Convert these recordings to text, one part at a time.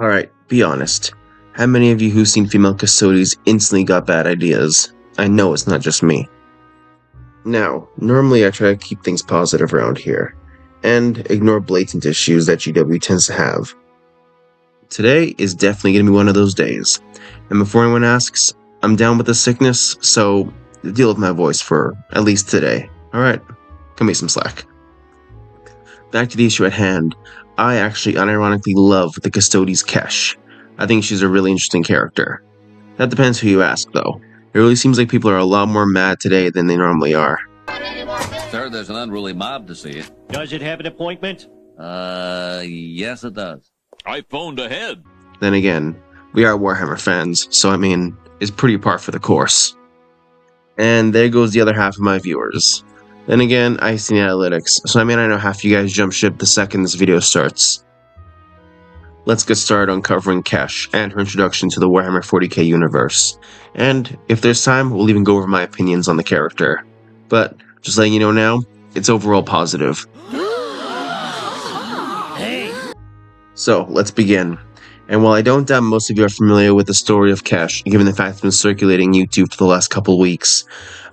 Alright, be honest. How many of you who've seen female Custodes instantly got bad ideas? I know it's not just me. Now, normally I try to keep things positive around here, and ignore blatant issues that GW tends to have. Today is definitely going to be one of those days, and before anyone asks, I'm down with the sickness, so deal with my voice for at least today. Alright, cut me some slack. Back to the issue at hand, I actually unironically love the Custodes Kesh. I think she's a really interesting character. That depends who you ask, though. It really seems like people are a lot more mad today than they normally are. Sir, there's an unruly mob to see it. Does it have an appointment? Yes it does. I phoned ahead. Then again, we are Warhammer fans, so I mean, it's pretty par for the course. And there goes the other half of my viewers. Then again, I see the analytics, so I know half you guys jump ship the second this video starts. Let's get started uncovering Kesh and her introduction to the Warhammer 40k universe. And if there's time, we'll even go over my opinions on the character. But, just letting you know now, it's overall positive. So, let's begin. And while I don't doubt most of you are familiar with the story of Kesh, given the fact it's been circulating YouTube for the last couple weeks,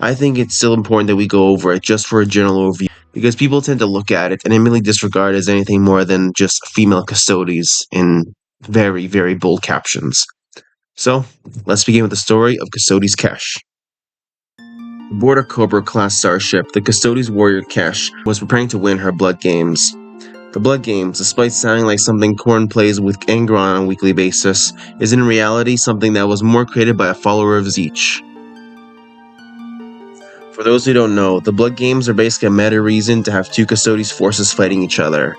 I think it's still important that we go over it just for a general overview, because people tend to look at it and immediately disregard it as anything more than just female Custodes in very, very bold captions. So, let's begin with the story of Custodes Kesh. Aboard a Cobra class starship, the Custodes warrior Kesh was preparing to win her blood games. The blood games, despite sounding like something Korn plays with anger on a weekly basis, is in reality something that was more created by a follower of Zeech. For those who don't know, the blood games are basically a meta reason to have two Custodes forces fighting each other.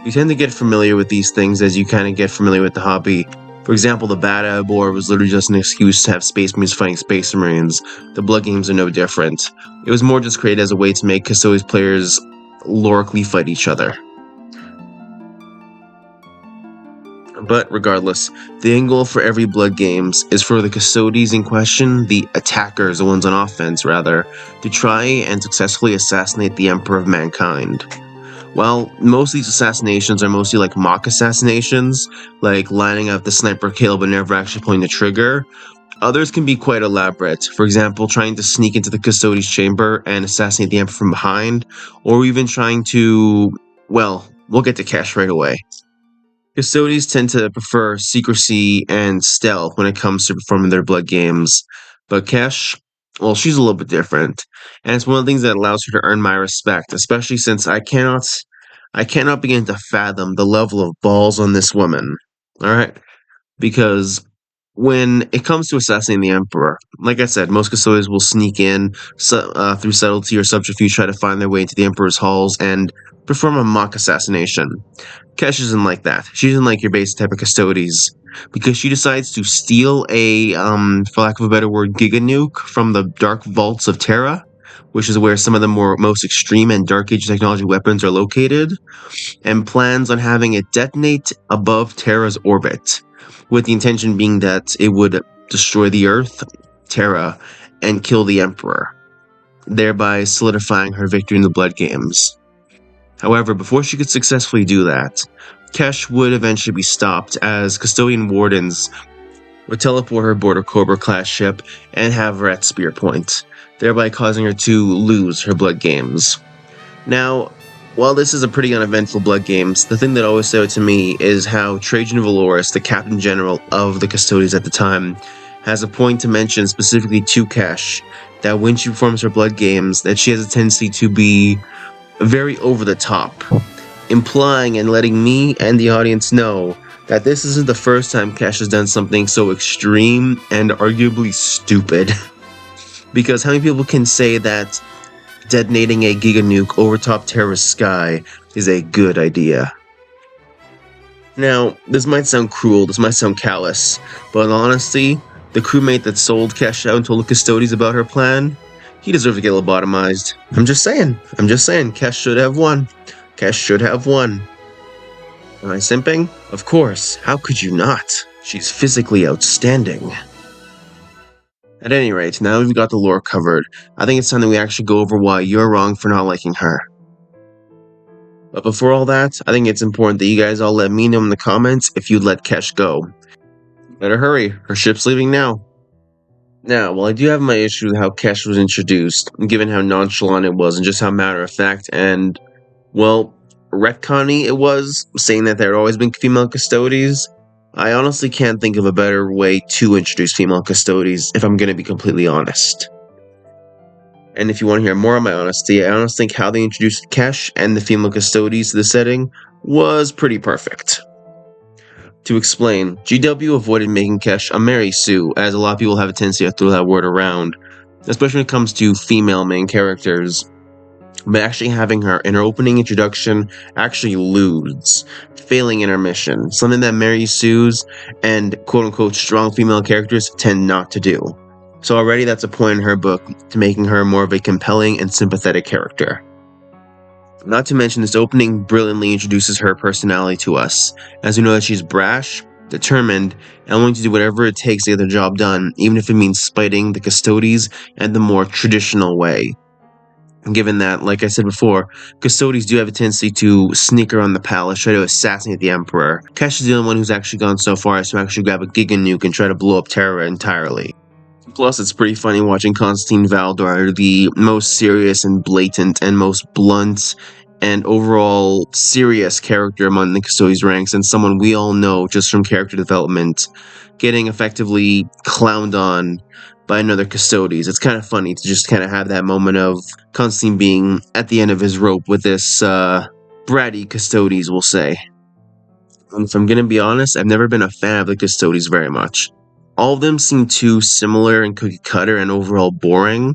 You tend to get familiar with these things as you kind of get familiar with the hobby. For example, the Battle of War was literally just an excuse to have Space Marines fighting Space Marines. The blood games are no different. It was more just created as a way to make Custodes players lorically fight each other. But regardless, the end goal for every blood games is for the Custodes in question, the attackers, the ones on offense rather, to try and successfully assassinate the Emperor of Mankind. While most of these assassinations are mostly like mock assassinations, like lining up the sniper kill but never actually pulling the trigger, others can be quite elaborate. For example, trying to sneak into the Custodes chamber and assassinate the Emperor from behind, or even trying to, well, we'll get to Kesh right away. Custodes tend to prefer secrecy and stealth when it comes to performing their blood games, but Kesh, well, she's a little bit different, and it's one of the things that allows her to earn my respect, especially since I cannot begin to fathom the level of balls on this woman, alright? Because when it comes to assassinating the Emperor, like I said, most Custodes will sneak in through subtlety or subterfuge, try to find their way into the Emperor's halls, and perform a mock assassination. Kesh isn't like that. She isn't like your basic type of Custodes, because she decides to steal a, for lack of a better word, Giga Nuke from the dark vaults of Terra, which is where some of the most extreme and dark age technology weapons are located, and plans on having it detonate above Terra's orbit, with the intention being that it would destroy the Earth, Terra, and kill the Emperor, thereby solidifying her victory in the blood games. However, before she could successfully do that, Kesh would eventually be stopped as custodian wardens would teleport her aboard a Cobra-class ship and have her at spear point, thereby causing her to lose her blood games. Now, while this is a pretty uneventful blood games, the thing that always stood out to me is how Trajan Valoris, the Captain General of the Custodes at the time, has a point to mention specifically to Kesh that when she performs her blood games, that she has a tendency to be very over the top, implying and letting me and the audience know that this isn't the first time Kesh has done something so extreme and arguably stupid. Because how many people can say that detonating a Giga Nuke over top Terra's sky is a good idea? Now, this might sound cruel, this might sound callous, but in honesty, the crewmate that sold Kesh out and told the Custodes about her plan, he deserves to get lobotomized. I'm just saying, Kesh should have won. Kesh should have won. Am I simping? Of course, how could you not? She's physically outstanding. At any rate, now we've got the lore covered, I think it's time that we actually go over why you're wrong for not liking her. But before all that, I think it's important that you guys all let me know in the comments if you'd let Kesh go. Better hurry, her ship's leaving now. Now, while I do have my issue with how Kesh was introduced, given how nonchalant it was and just how matter-of-fact and, well, retconny it was, saying that there had always been female Custodes, I honestly can't think of a better way to introduce female Custodes, if I'm going to be completely honest. And if you want to hear more of my honesty, I honestly think how they introduced Kesh and the female Custodes to the setting was pretty perfect. To explain, GW avoided making Kesh a Mary Sue, as a lot of people have a tendency to throw that word around, especially when it comes to female main characters. But actually having her in her opening introduction actually lose, failing in her mission, something that Mary Sue's and quote-unquote strong female characters tend not to do. So already that's a point in her book to making her more of a compelling and sympathetic character. Not to mention, this opening brilliantly introduces her personality to us, as we know that she's brash, determined, and willing to do whatever it takes to get the job done, even if it means spiting the Custodes and the more traditional way. Given that, like I said before, Custodes do have a tendency to sneak around the palace, try to assassinate the Emperor. Kesh is the only one who's actually gone so far as to actually grab a Giga Nuke and try to blow up Terra entirely. Plus, it's pretty funny watching Constantine Valdor, the most serious and blatant and most blunt and overall serious character among the Custodes ranks, and someone we all know just from character development, getting effectively clowned on by another Custodes. It's kind of funny to just kind of have that moment of Constantine being at the end of his rope with this bratty Custodes, we'll say. And if I'm going to be honest, I've never been a fan of the Custodes very much. All of them seem too similar and cookie cutter and overall boring.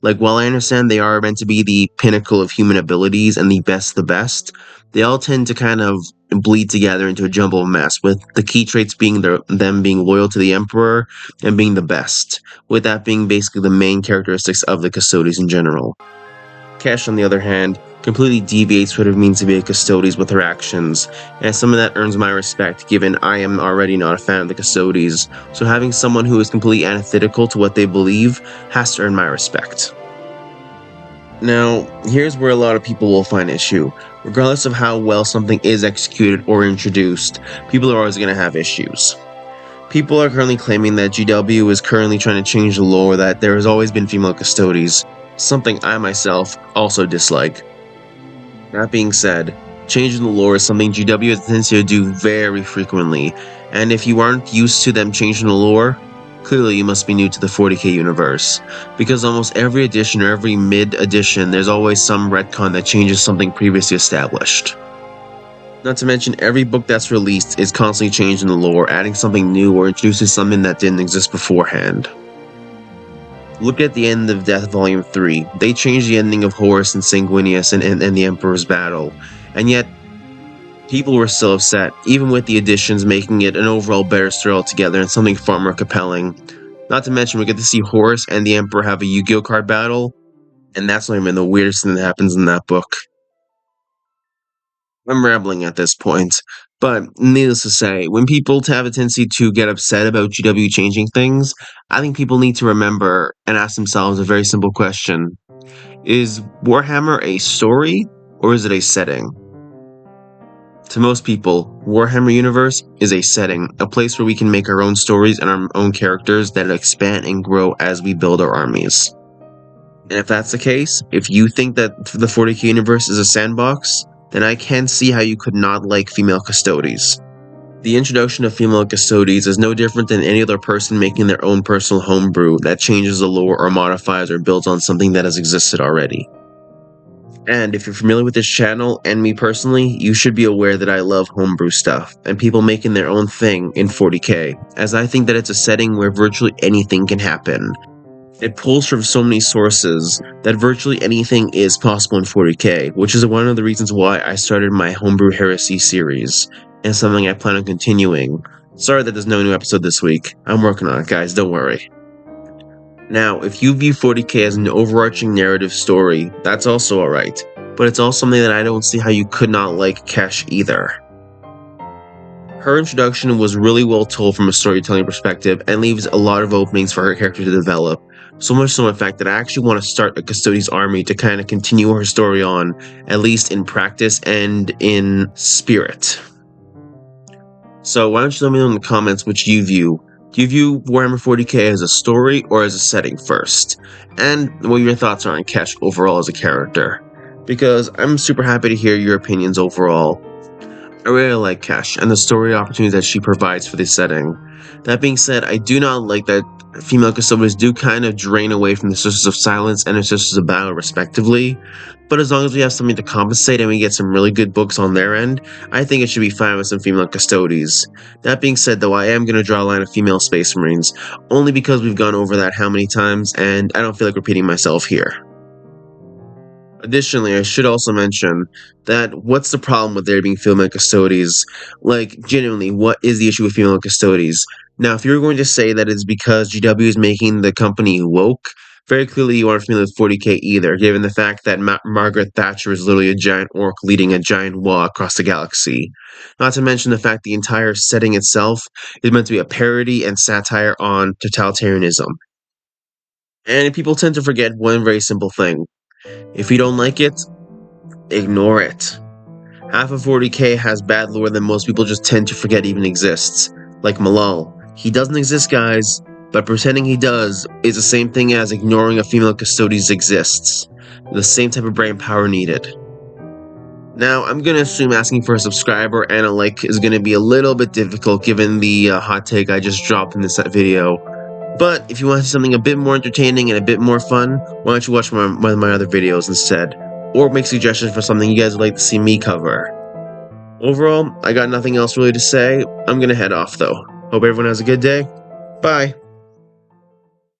Like, while I understand they are meant to be the pinnacle of human abilities and the best, they all tend to kind of bleed together into a jumbled mess, with the key traits being them being loyal to the Emperor and being the best, with that being basically the main characteristics of the Custodes in general. Kesh, on the other hand, completely deviates what it means to be a Custodes with her actions, and some of that earns my respect, given I am already not a fan of the Custodes, so having someone who is completely antithetical to what they believe has to earn my respect. Now, here's where a lot of people will find issue. Regardless of how well something is executed or introduced, people are always going to have issues. People are currently claiming that GW is currently trying to change the lore that there has always been female Custodes, something I myself also dislike. That being said, changing the lore is something GW has a tendency to do very frequently, and if you aren't used to them changing the lore, clearly you must be new to the 40k universe, because almost every edition or every mid-edition there's always some retcon that changes something previously established. Not to mention, every book that's released is constantly changing the lore, adding something new or introducing something that didn't exist beforehand. Look at the end of Death Volume 3. They changed the ending of Horus and Sanguinius and the Emperor's battle, and yet people were still upset, even with the additions making it an overall better story altogether and something far more compelling. Not to mention, we get to see Horus and the Emperor have a Yu-Gi-Oh card battle, and that's not even the weirdest thing that happens in that book. I'm rambling at this point, but needless to say, when people have a tendency to get upset about GW changing things, I think people need to remember and ask themselves a very simple question. Is Warhammer a story, or is it a setting? To most people, Warhammer Universe is a setting, a place where we can make our own stories and our own characters that expand and grow as we build our armies. And if that's the case, if you think that the 40k universe is a sandbox, then I can see how you could not like female Custodes. The introduction of female Custodes is no different than any other person making their own personal homebrew that changes the lore or modifies or builds on something that has existed already. And if you're familiar with this channel, and me personally, you should be aware that I love homebrew stuff, and people making their own thing in 40k, as I think that it's a setting where virtually anything can happen. It pulls from so many sources that virtually anything is possible in 40k, which is one of the reasons why I started my Homebrew Heresy series, and something I plan on continuing. Sorry that there's no new episode this week. I'm working on it, guys, don't worry. Now, if you view 40k as an overarching narrative story, that's also alright, but it's also something that I don't see how you could not like Kesh either. Her introduction was really well told from a storytelling perspective and leaves a lot of openings for her character to develop. So much so, in fact, that I actually want to start a Custodes army to kind of continue her story on, at least in practice and in spirit. So why don't you let me know in the comments which you view. Do you view Warhammer 40k as a story or as a setting first? And what your thoughts are on Kesh overall as a character. Because I'm super happy to hear your opinions overall. I really like Kesh and the story opportunities that she provides for this setting. That being said, I do not like that female Custodes do kind of drain away from the Sisters of Silence and the Sisters of Battle respectively, but as long as we have something to compensate and we get some really good books on their end, I think it should be fine with some female Custodes. That being said though, I am going to draw a line of female Space Marines, only because we've gone over that how many times and I don't feel like repeating myself here. Additionally, I should also mention that what's the problem with there being female Custodes? Like, genuinely, what is the issue with female Custodes? Now, if you're going to say that it's because GW is making the company woke, very clearly you aren't familiar with 40k either, given the fact that Margaret Thatcher is literally a giant orc leading a giant war across the galaxy. Not to mention the fact the entire setting itself is meant to be a parody and satire on totalitarianism. And people tend to forget one very simple thing. If you don't like it, ignore it. Half of 40k has bad lore that most people just tend to forget even exists. Like Malal. He doesn't exist, guys, but pretending he does is the same thing as ignoring a female Custodes exists. The same type of brain power needed. Now, I'm going to assume asking for a subscriber and a like is going to be a little bit difficult given the hot take I just dropped in this video. But if you want to see something a bit more entertaining and a bit more fun, why don't you watch one of my other videos instead? Or make suggestions for something you guys would like to see me cover. Overall, I got nothing else really to say. I'm gonna head off though. Hope everyone has a good day. Bye.